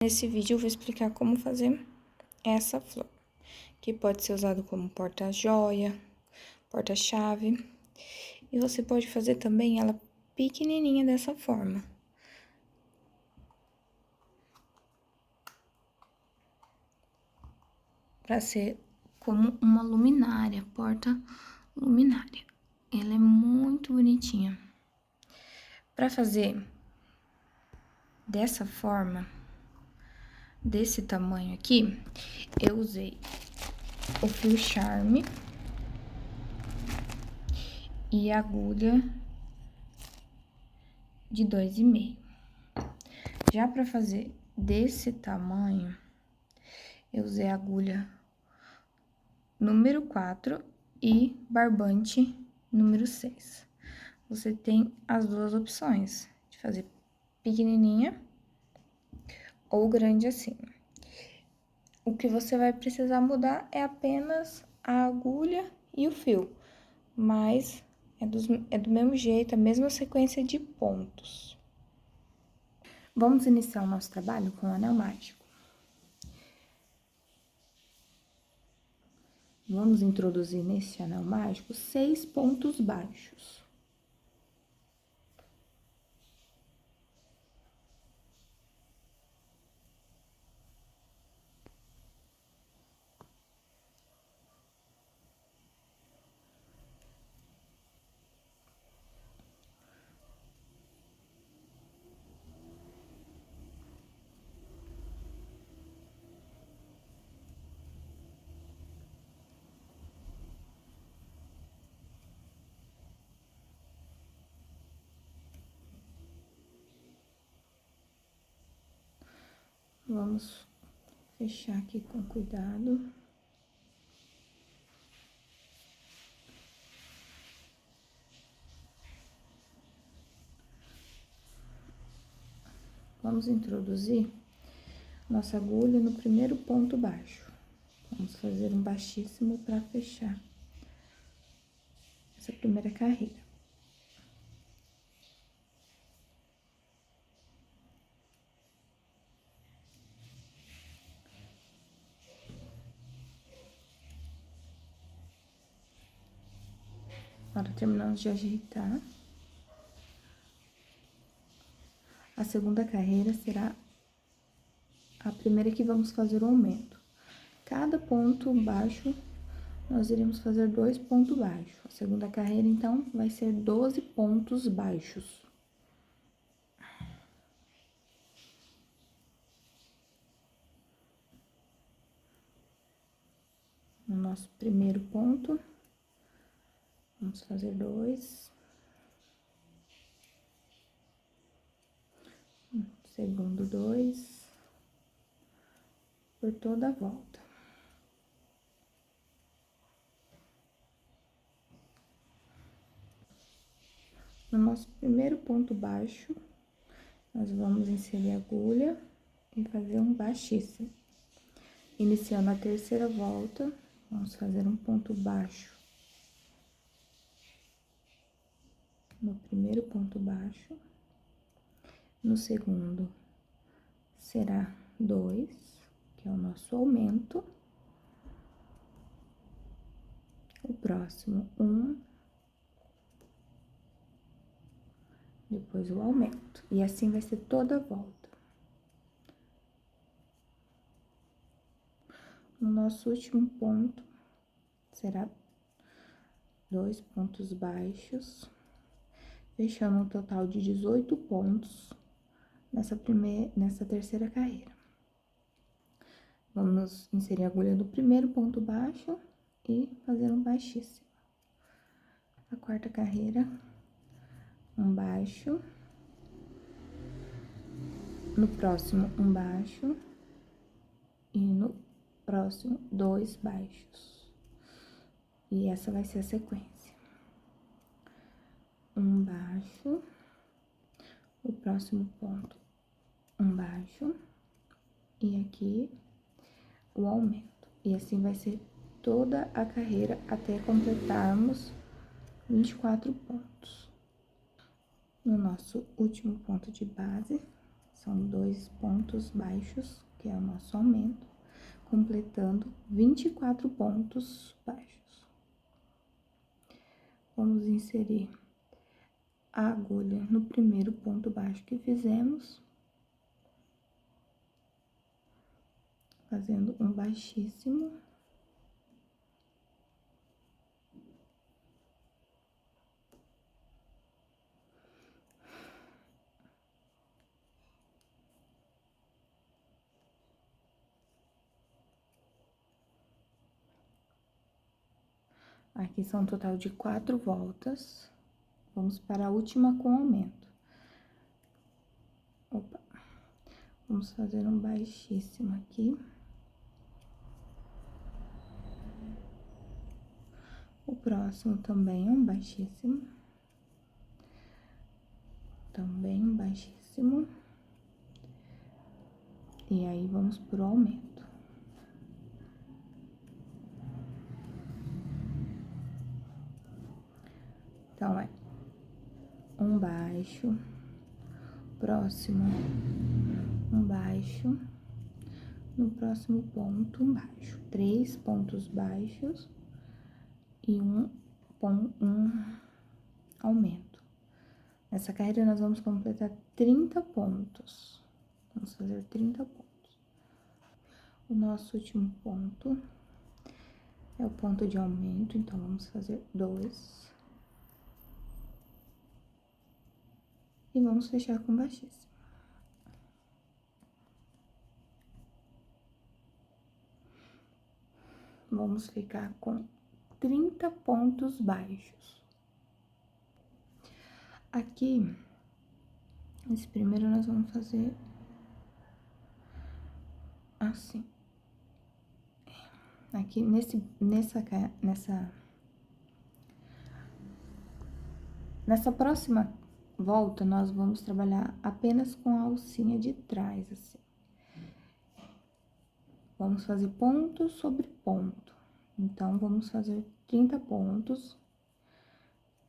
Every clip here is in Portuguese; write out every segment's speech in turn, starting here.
Nesse vídeo eu vou explicar como fazer essa flor, que pode ser usado como porta-joia, porta-chave, e você pode fazer também ela pequenininha dessa forma. Pra ser como uma luminária, porta-luminária. Ela é muito bonitinha. Pra fazer dessa forma, desse tamanho aqui, eu usei o fio charme e a agulha de 2,5. Já pra fazer desse tamanho, eu usei a agulha número 4 e barbante número 6. Você tem as duas opções, de fazer pequenininha ou grande assim. O que você vai precisar mudar é apenas a agulha e o fio, mas é do mesmo jeito, a mesma sequência de pontos. Vamos iniciar o nosso trabalho com o anel mágico. Vamos introduzir nesse anel mágico 6 pontos baixos. Vamos fechar aqui com cuidado. Vamos introduzir nossa agulha no primeiro ponto baixo. Vamos fazer um baixíssimo para fechar essa primeira carreira. Agora, terminamos de ajeitar. A segunda carreira será a primeira que vamos fazer o aumento. Cada ponto baixo, nós iremos fazer 2 pontos baixos. A segunda carreira, então, vai ser 12 pontos baixos. No nosso primeiro ponto, vamos fazer 2. Segundo 2. Por toda a volta. No nosso primeiro ponto baixo, nós vamos inserir a agulha e fazer um baixíssimo. Iniciando a terceira volta, vamos fazer um ponto baixo no primeiro ponto baixo. No segundo, será 2, que é o nosso aumento. O próximo, 1. Depois o aumento. E assim vai ser toda a volta. No nosso último ponto, será 2 pontos baixos, fechando um total de 18 pontos nessa terceira carreira. Vamos inserir a agulha do primeiro ponto baixo e fazer um baixíssimo. A quarta carreira, um baixo. No próximo, um baixo. E no próximo, 2 baixos. E essa vai ser a sequência. Um baixo. O próximo ponto, um baixo. E aqui, o aumento. E assim vai ser toda a carreira até completarmos 24 pontos. No nosso último ponto de base, São 2 pontos baixos, que é o nosso aumento, completando 24 pontos baixos. Vamos inserir a agulha no primeiro ponto baixo que fizemos, fazendo um baixíssimo. Aqui são um total de 4 voltas. Vamos para a última com aumento. Opa. Vamos fazer um baixíssimo aqui. O próximo também é um baixíssimo. Também um baixíssimo. E aí, vamos pro aumento. Então, é um baixo, próximo, um baixo, no próximo ponto, um baixo. 3 pontos baixos e um aumento. Nessa carreira, nós vamos completar 30 pontos. Vamos fazer 30 pontos. O nosso último ponto é o ponto de aumento, então, vamos fazer 2. E vamos fechar com baixíssimo. Vamos ficar com 30 pontos baixos. Aqui, esse primeiro nós vamos fazer assim. Aqui, nessa próxima volta, nós vamos trabalhar apenas com a alcinha de trás, assim. Vamos fazer ponto sobre ponto. Então, vamos fazer 30 pontos.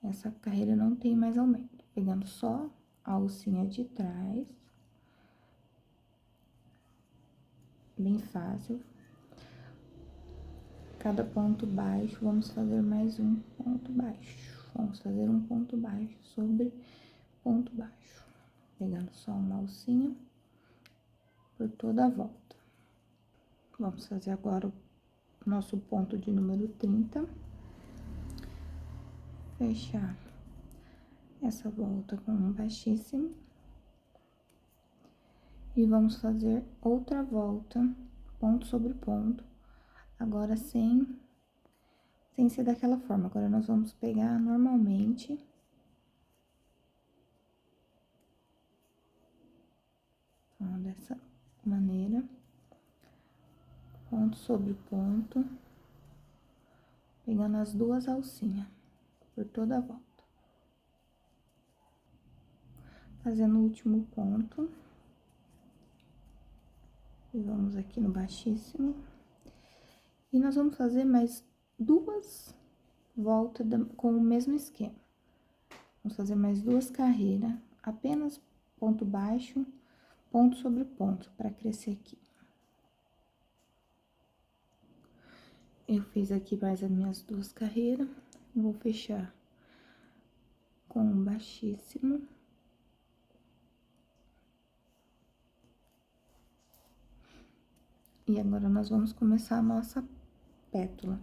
Essa carreira não tem mais aumento. Pegando só a alcinha de trás. Bem fácil. Cada ponto baixo, vamos fazer mais um ponto baixo. Vamos fazer um ponto baixo sobre ponto baixo. Pegando só uma alcinha por toda a volta. Vamos fazer agora o nosso ponto de número 30. Fechar essa volta com um baixíssimo. E vamos fazer outra volta, ponto sobre ponto. Agora, sem ser daquela forma. Agora, nós vamos pegar normalmente. Ó, dessa maneira. Ponto sobre ponto. Pegando as 2 alcinhas por toda a volta. Fazendo o último ponto. E vamos aqui no baixíssimo. E nós vamos fazer mais 2 voltas com o mesmo esquema. Vamos fazer mais 2 carreiras, apenas ponto baixo, ponto sobre ponto, para crescer aqui. Eu fiz aqui mais as minhas 2 carreiras, vou fechar com um baixíssimo. E agora, nós vamos começar a nossa pétala.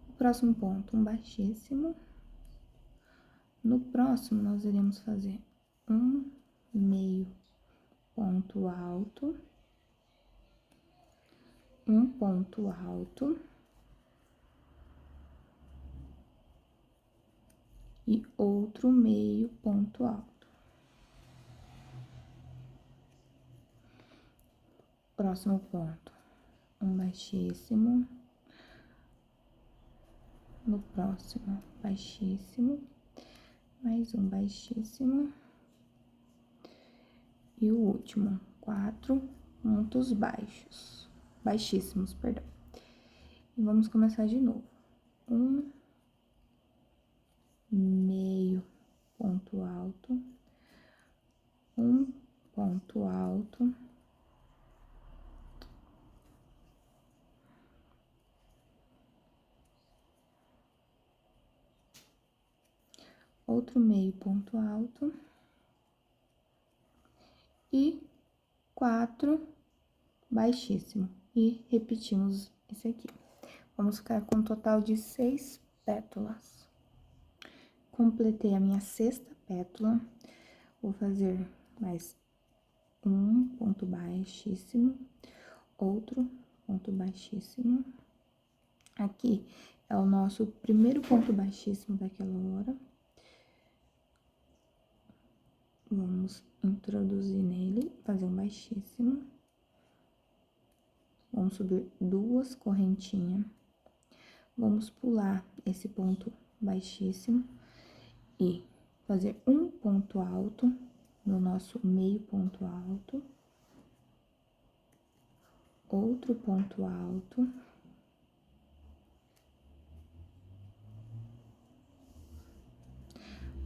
O próximo ponto, um baixíssimo. No próximo, nós iremos fazer um meio ponto alto, um ponto alto e outro meio ponto alto. Próximo ponto, um baixíssimo. No próximo, baixíssimo, mais um baixíssimo. E o último, 4 pontos baixos, baixíssimos, perdão. E vamos começar de novo. Um meio ponto alto, um ponto alto, outro meio ponto alto e 4 baixíssimo. E repetimos isso aqui. Vamos ficar com um total de 6 pétalas. Completei a minha 6ª pétala, vou fazer mais um ponto baixíssimo, outro ponto baixíssimo. Aqui é o nosso primeiro ponto baixíssimo daquela hora. Vamos introduzir nele, fazer um baixíssimo. Vamos subir 2 correntinhas. Vamos pular esse ponto baixíssimo e fazer um ponto alto no nosso meio ponto alto. Outro ponto alto.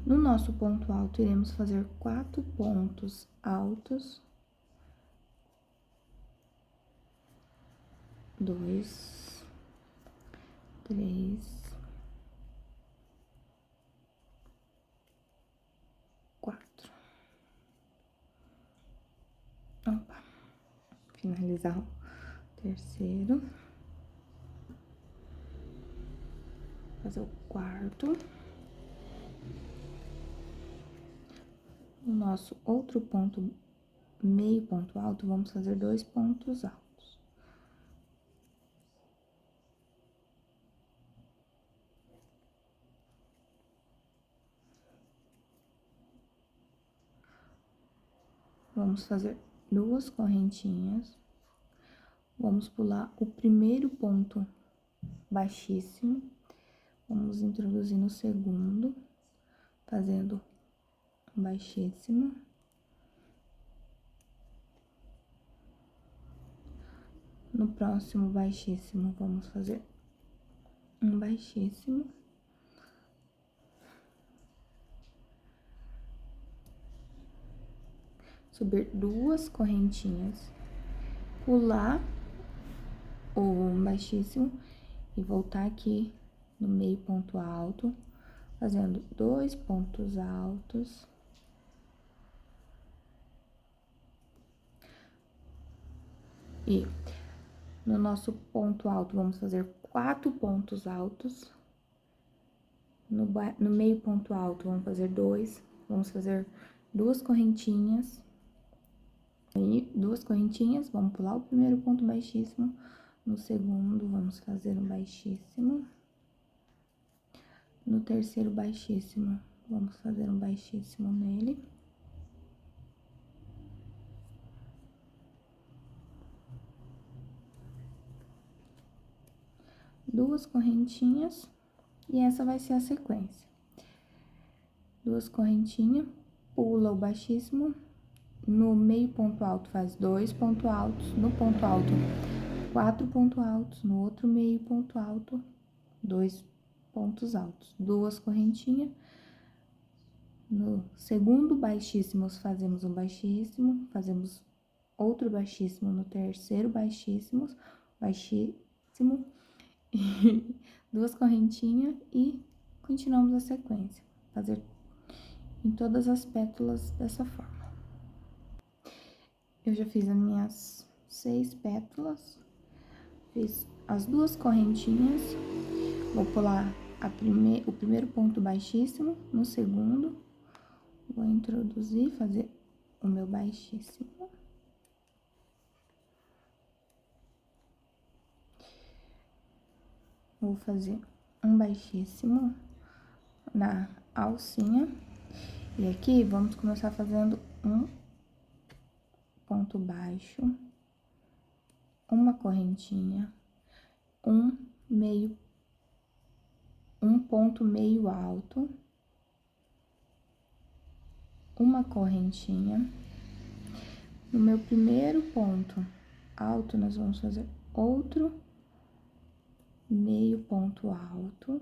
No nosso ponto alto, iremos fazer 4 pontos altos. 2, 3, 4. Opa, finalizar o terceiro. Fazer o quarto. O nosso outro ponto, meio ponto alto, vamos fazer 2 pontos altos. Vamos fazer 2 correntinhas. Vamos pular o primeiro ponto baixíssimo. Vamos introduzir no segundo, fazendo um baixíssimo. No próximo baixíssimo, vamos fazer um baixíssimo. Subir 2 correntinhas, pular o baixíssimo e voltar aqui no meio ponto alto, fazendo 2 pontos altos. E no nosso ponto alto, vamos fazer 4 pontos altos. No meio ponto alto, vamos fazer 2. Vamos fazer 2 correntinhas. Aí, 2 correntinhas, vamos pular o primeiro ponto baixíssimo. No segundo, vamos fazer um baixíssimo. No terceiro baixíssimo, vamos fazer um baixíssimo nele. Duas correntinhas, e essa vai ser a sequência. 2 correntinhas, pula o baixíssimo, no meio ponto alto faz 2 pontos altos, no ponto alto 4 pontos altos, no outro meio ponto alto 2 pontos altos, 2 correntinhas. No segundo baixíssimo, fazemos um baixíssimo, fazemos outro baixíssimo no terceiro baixíssimo, duas correntinhas e continuamos a sequência. Fazer em todas as pétalas dessa forma. Eu já fiz as minhas 6 pétalas, fiz as 2 correntinhas, vou pular o primeiro ponto baixíssimo, no segundo, vou introduzir, fazer o meu baixíssimo. Vou fazer um baixíssimo na alcinha. E aqui, vamos começar fazendo um ponto baixo, uma correntinha, um ponto meio alto, uma correntinha. No meu primeiro ponto alto, nós vamos fazer outro meio ponto alto.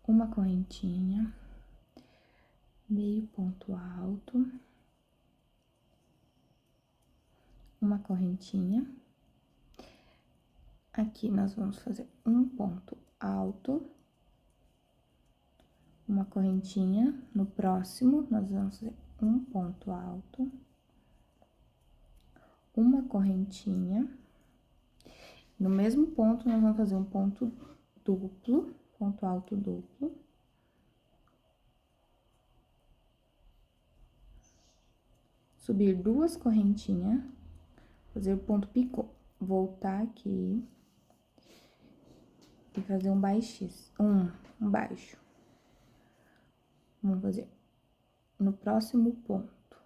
uma correntinha, meio ponto alto, uma correntinha. Aqui nós vamos fazer um ponto alto, uma correntinha. No próximo, nós vamos fazer um ponto alto, uma correntinha. No mesmo ponto, nós vamos fazer um ponto duplo, ponto alto duplo. Subir duas correntinhas, fazer o ponto picô. Voltar aqui e fazer um baixíssimo, um baixo. Vamos fazer no próximo ponto,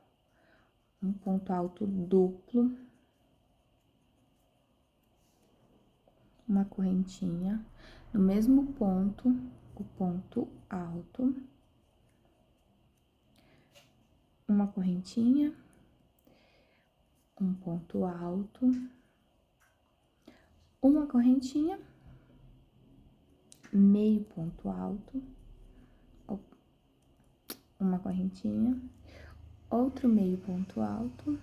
um ponto alto duplo, uma correntinha, no mesmo ponto, o ponto alto, uma correntinha, um ponto alto, uma correntinha, meio ponto alto, uma correntinha, outro meio ponto alto,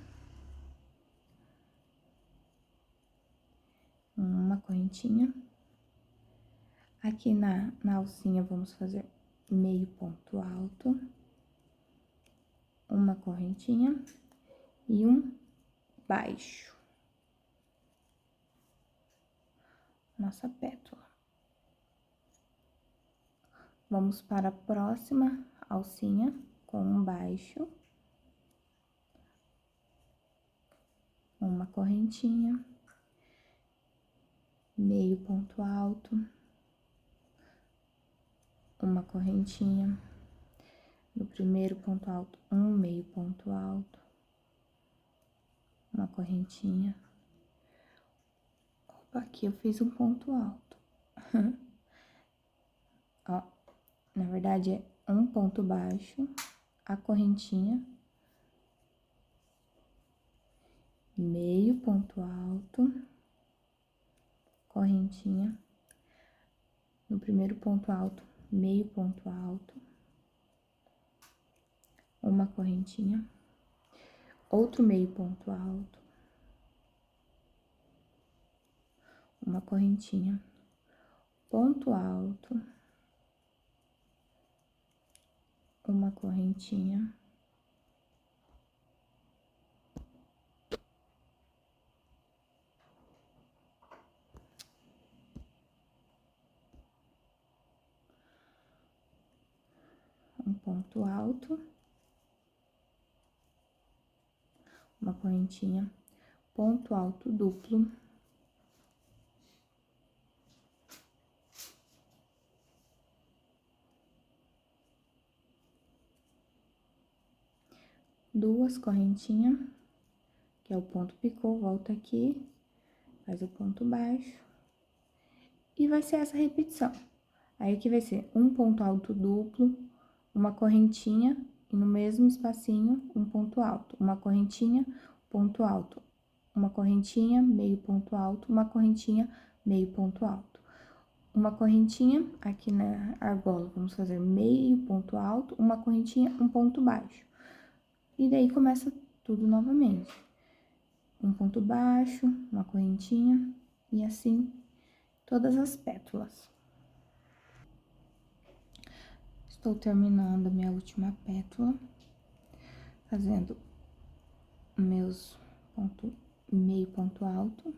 uma correntinha. Aqui na alcinha, vamos fazer meio ponto alto, uma correntinha e um baixo. Nossa pétala. Vamos para a próxima alcinha com um baixo, uma correntinha, meio ponto alto, uma correntinha, no primeiro ponto alto, um meio ponto alto, uma correntinha. Opa, aqui eu fiz um ponto alto. Ó, na verdade é um ponto baixo, a correntinha, meio ponto alto, correntinha, no primeiro ponto alto, meio ponto alto, uma correntinha, outro meio ponto alto, uma correntinha, ponto alto, uma correntinha, um ponto alto, uma correntinha, ponto alto duplo, duas correntinhas, que é o ponto picô, volta aqui, faz o ponto baixo, e vai ser essa repetição. Aí, aqui vai ser um ponto alto duplo, uma correntinha, e no mesmo espacinho, um ponto alto, uma correntinha, ponto alto, uma correntinha, meio ponto alto, uma correntinha, meio ponto alto. Uma correntinha, aqui na argola, vamos fazer meio ponto alto, uma correntinha, um ponto baixo. E daí, começa tudo novamente. Um ponto baixo, uma correntinha, e assim, todas as pétalas. Estou terminando a minha última pétala, fazendo meus meio ponto alto.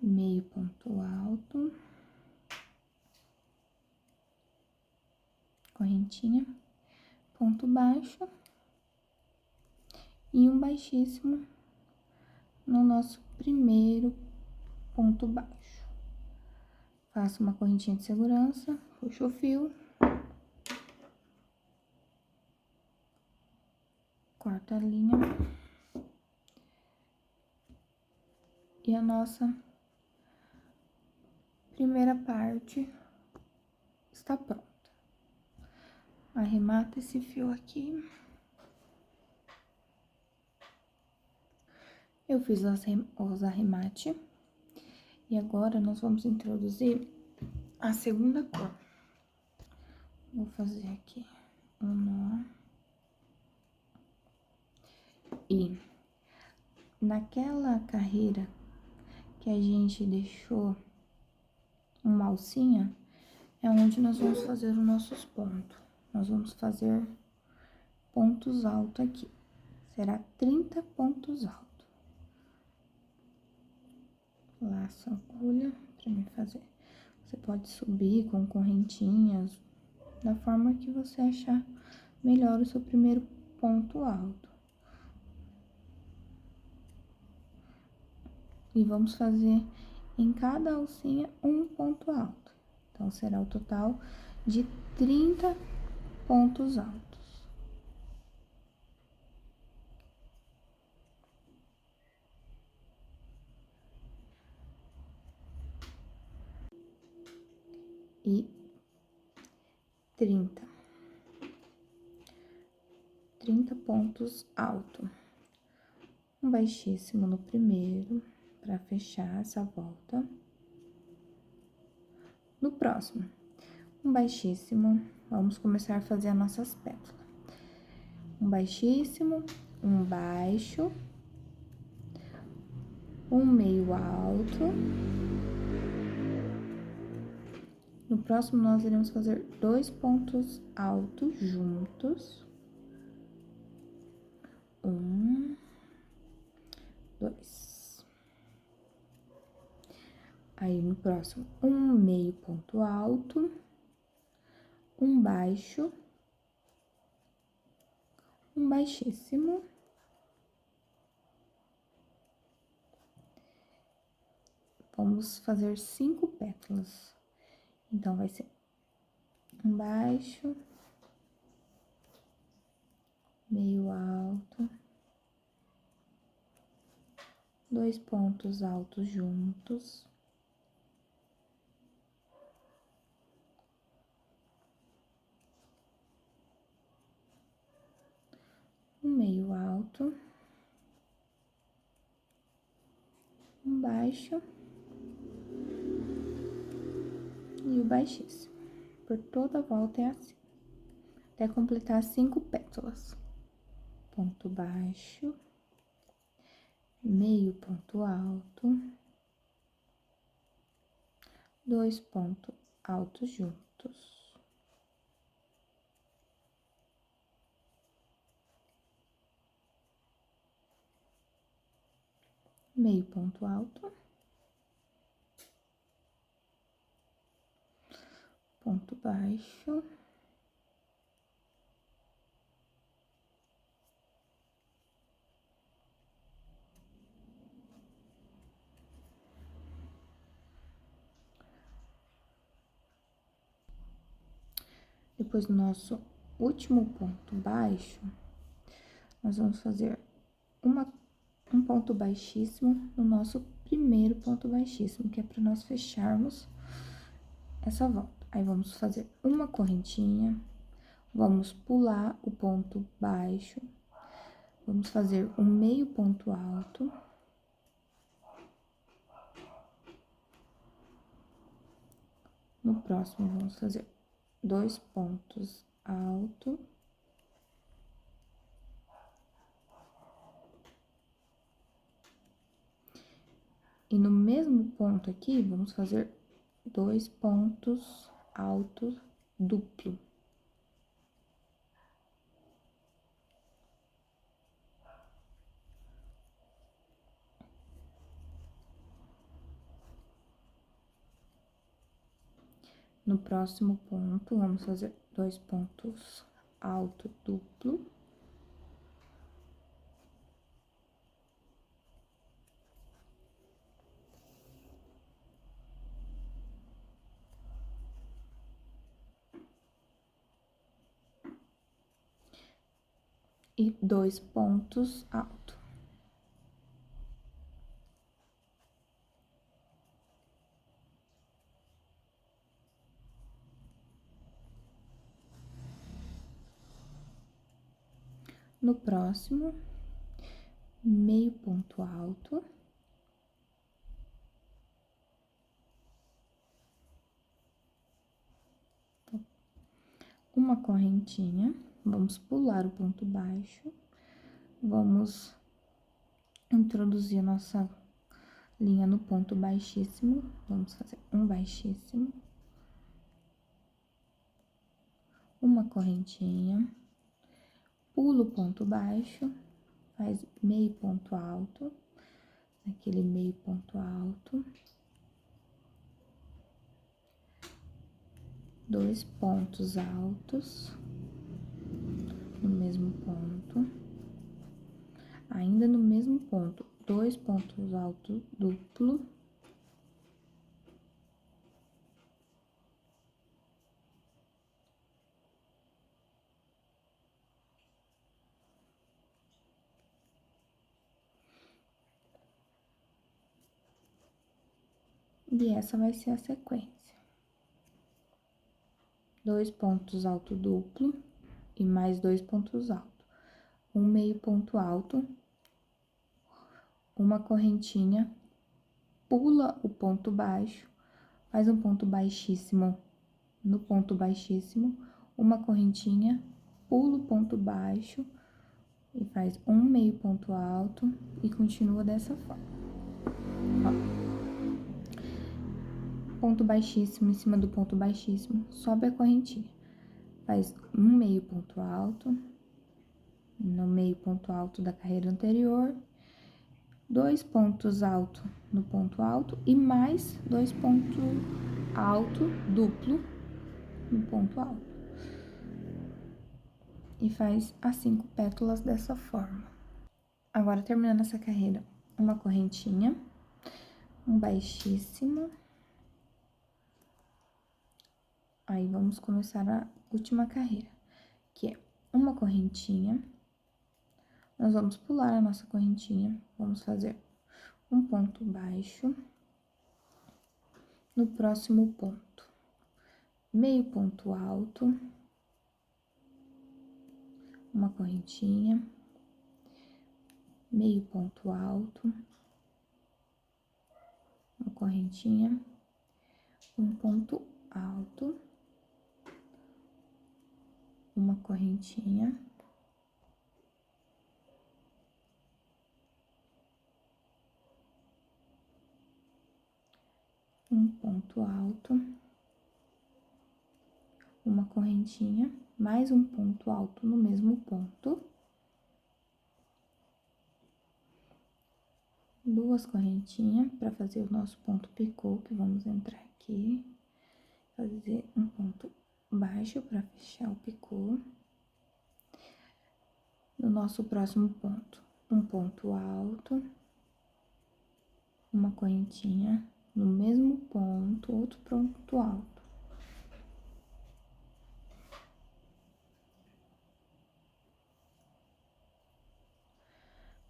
Meio ponto alto. Correntinha, ponto baixo. E um baixíssimo no nosso primeiro ponto baixo. Faço uma correntinha de segurança, puxo o fio. Corto a linha. E a nossa primeira parte está pronta. Arremata esse fio aqui. Eu fiz os arremate. E agora, nós vamos introduzir a segunda cor. Vou fazer aqui um nó. E naquela carreira que a gente deixou uma alcinha, é onde nós vamos fazer os nossos pontos. Nós vamos fazer pontos altos aqui. Será 30 pontos altos. Laço a agulha pra mim fazer. Você pode subir com correntinhas, da forma que você achar melhor o seu primeiro ponto alto. E vamos fazer em cada alcinha um ponto alto. Então, será o total de 30 pontos altos. E 30 pontos altos. Um baixíssimo no primeiro, para fechar essa volta. No próximo, um baixíssimo, vamos começar a fazer as nossas pétalas. Um baixíssimo, um baixo, um meio alto. No próximo, nós iremos fazer 2 pontos altos juntos. 1, 2. Aí, no próximo, um meio ponto alto, um baixo, um baixíssimo. Vamos fazer 5 pétalas. Então, vai ser um baixo, meio alto, 2 pontos altos juntos. Um meio alto, um baixo e o baixíssimo. Por toda a volta é assim, até completar 5 pétalas. Ponto baixo, meio ponto alto, 2 pontos altos juntos. Meio ponto alto, ponto baixo, depois do nosso último ponto baixo, nós vamos fazer um ponto baixíssimo no nosso primeiro ponto baixíssimo, que é para nós fecharmos essa volta. Aí, vamos fazer uma correntinha, vamos pular o ponto baixo, vamos fazer um meio ponto alto. No próximo, vamos fazer 2 pontos altos. E no mesmo ponto aqui, vamos fazer 2 pontos altos duplo. No próximo ponto, vamos fazer 2 pontos alto duplo. E 2 pontos alto. No próximo, meio ponto alto, uma correntinha, vamos pular o ponto baixo, vamos introduzir a nossa linha no ponto baixíssimo, vamos fazer um baixíssimo, uma correntinha, pula o ponto baixo, faz meio ponto alto, aquele meio ponto alto, 2 pontos altos no mesmo ponto, ainda no mesmo ponto, 2 pontos altos duplo, e essa vai ser a sequência. 2 pontos alto duplo e mais 2 pontos altos. Um meio ponto alto, uma correntinha, pula o ponto baixo, faz um ponto baixíssimo no ponto baixíssimo, uma correntinha, pula o ponto baixo e faz um meio ponto alto e continua dessa forma. Ó. Ponto baixíssimo em cima do ponto baixíssimo, sobe a correntinha, faz um meio ponto alto, no meio ponto alto da carreira anterior, 2 pontos altos no ponto alto e mais 2 pontos alto duplo no ponto alto. E faz as 5 pétalas dessa forma. Agora, terminando essa carreira, uma correntinha, um baixíssimo. Aí, vamos começar a última carreira, que é uma correntinha. Nós vamos pular a nossa correntinha, vamos fazer um ponto baixo no próximo ponto, meio ponto alto, uma correntinha, meio ponto alto, uma correntinha, um ponto alto, uma correntinha, um ponto alto, uma correntinha, mais um ponto alto no mesmo ponto, 2 correntinhas para fazer o nosso ponto picô, que vamos entrar aqui, fazer um ponto baixo para fechar o picô. No nosso próximo ponto, um ponto alto, uma correntinha no mesmo ponto, outro ponto alto.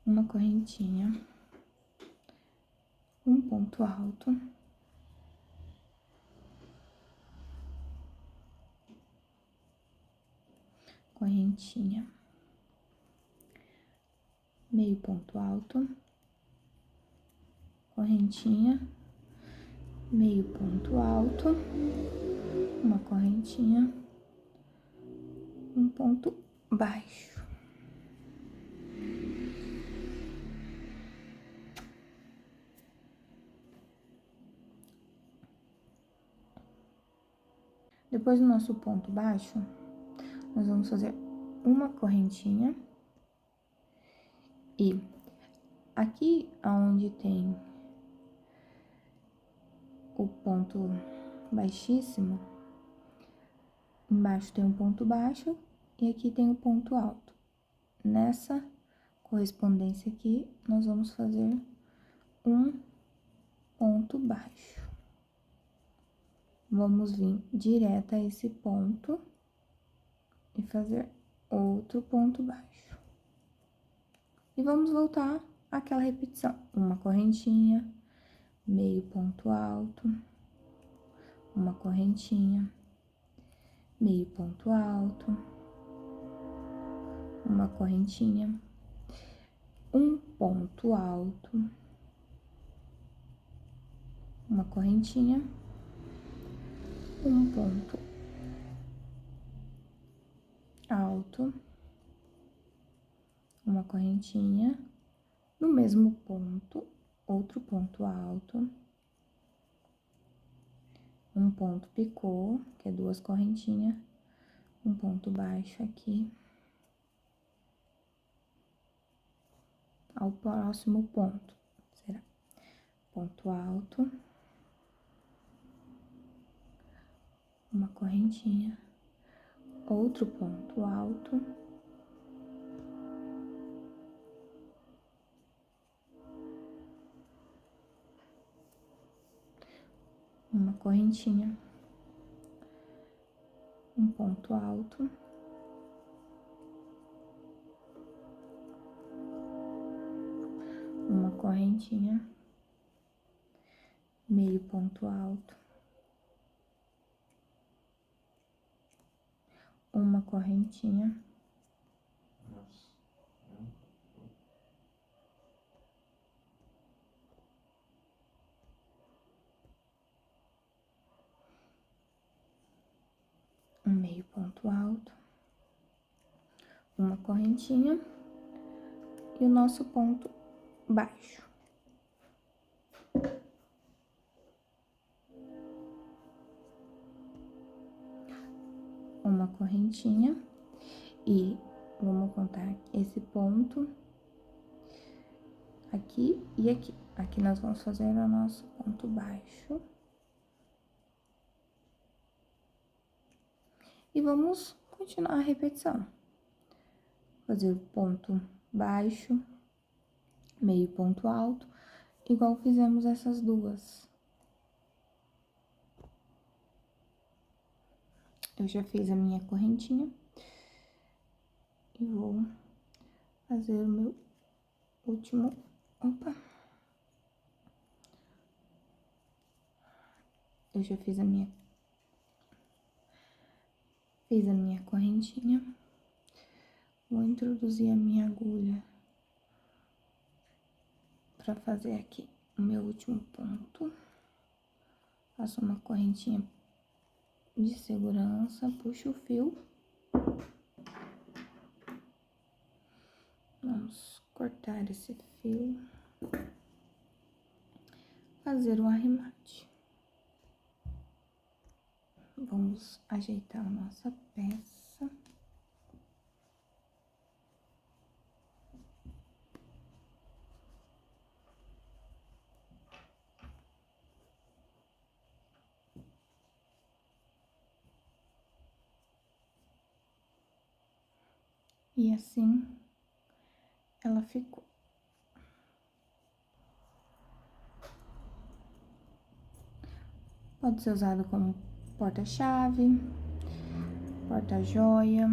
Uma correntinha, um ponto alto, correntinha, meio ponto alto, correntinha, meio ponto alto, uma correntinha, um ponto baixo. Depois do nosso ponto baixo, nós vamos fazer uma correntinha e aqui onde tem o ponto baixíssimo, embaixo tem um ponto baixo e aqui tem o ponto alto. Nessa correspondência aqui, nós vamos fazer um ponto baixo. Vamos vir direto a esse ponto e fazer outro ponto baixo. E vamos voltar àquela repetição. Uma correntinha, meio ponto alto, uma correntinha, meio ponto alto, uma correntinha, um ponto alto, uma correntinha, um ponto alto, uma correntinha, no mesmo ponto, outro ponto alto, um ponto picô, que é 2 correntinhas, um ponto baixo aqui, ao próximo ponto, será ponto alto, uma correntinha, outro ponto alto, uma correntinha, um ponto alto, uma correntinha, meio ponto alto, uma correntinha, um meio ponto alto, uma correntinha e o nosso ponto baixo. Uma correntinha e vamos contar esse ponto aqui e aqui. Aqui nós vamos fazer o nosso ponto baixo. E vamos continuar a repetição. Fazer o ponto baixo, meio ponto alto, igual fizemos essas duas. Eu já fiz a minha correntinha e vou fazer o meu último... Opa! Eu já fiz a minha correntinha. Vou introduzir a minha agulha pra fazer aqui o meu último ponto. Faço uma correntinha de segurança, puxo o fio. Vamos cortar esse fio. Fazer o arremate. Vamos ajeitar a nossa peça. E assim, ela ficou. Pode ser usado como porta-chave, porta-joia.